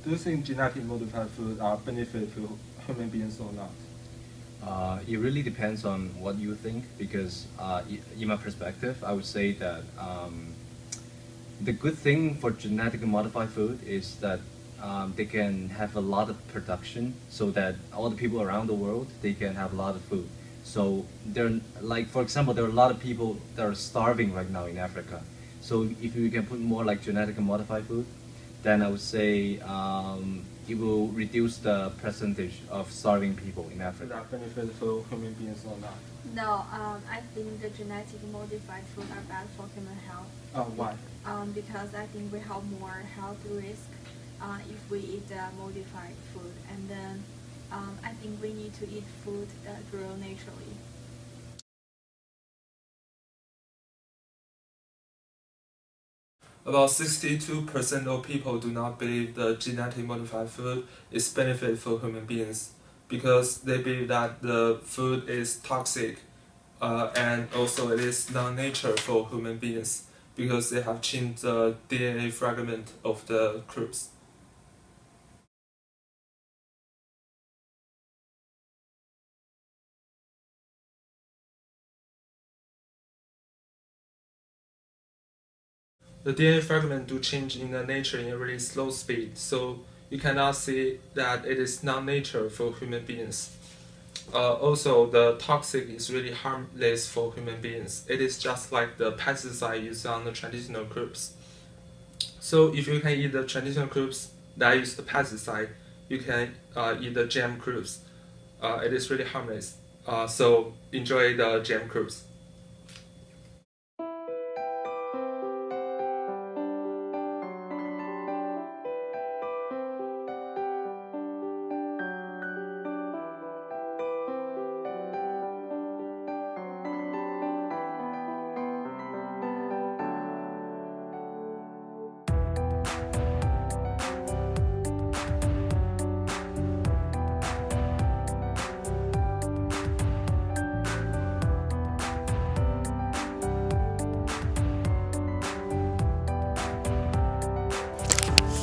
Do you think genetic modified food are benefit to human beings or not? It really depends on what you think, because in my perspective, I would say that the good thing for genetically modified food is that they can have a lot of production, so that all the people around the world, they can have a lot of food. So there, like for example, there are a lot of people that are starving right now in Africa. So if you can put more like genetically modified food, then I would say it will reduce the percentage of starving people in Africa. That benefit for human beings or not? No, I think the genetic modified food are bad for human health. Why? Because I think we have more health risk if we eat modified food, and then I think we need to eat food that grow naturally. About 62% of people do not believe the genetically modified food is benefit for human beings because they believe that the food is toxic and also it is non-nature for human beings because they have changed the DNA fragment of the crops. The DNA fragment do change in the nature in a really slow speed, so you cannot say that it is non-nature for human beings. Also, the toxic is really harmless for human beings. It is just like the pesticide used on the traditional crops. So if you can eat the traditional crops that use the pesticide, you can eat the GM crops. It is really harmless. So enjoy the GM crops.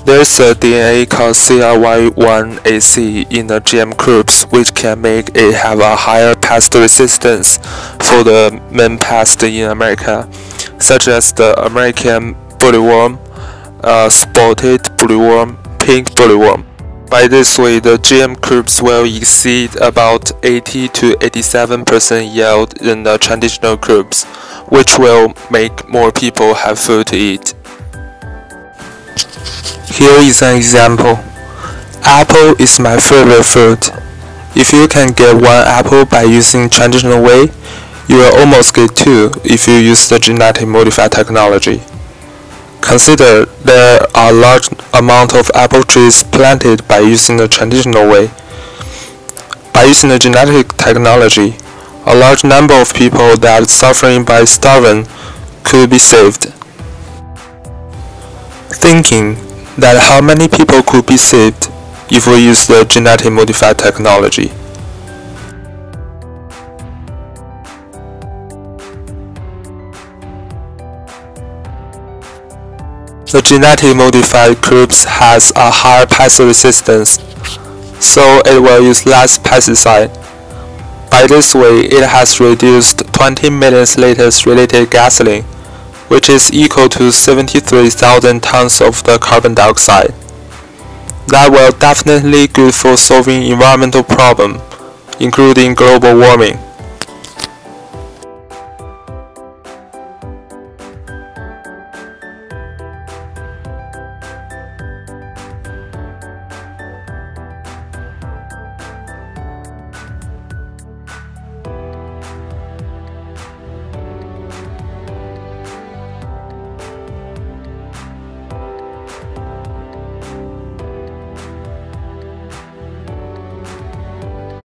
There's a DNA called CRY1AC in the GM crops, which can make it have a higher pest resistance for the main pests in America, such as the American bollworm, spotted bollworm, pink bollworm. By this way, the GM crops will exceed about 80 to 87% yield than the traditional crops, which will make more people have food to eat. Here is an example. Apple is my favorite fruit. If you can get one apple by using traditional way, you will almost get two if you use the genetic modified technology. Consider there are large amount of apple trees planted by using the traditional way. By using the genetic technology, a large number of people that are suffering by starving could be saved. Thinking that how many people could be saved if we use the genetic modified technology. The genetic modified crops has a higher pest resistance, so it will use less pesticide. By this way, it has reduced 20 million liters related gasoline, which is equal to 73,000 tons of the carbon dioxide. That will definitely good for solving environmental problem, including global warming.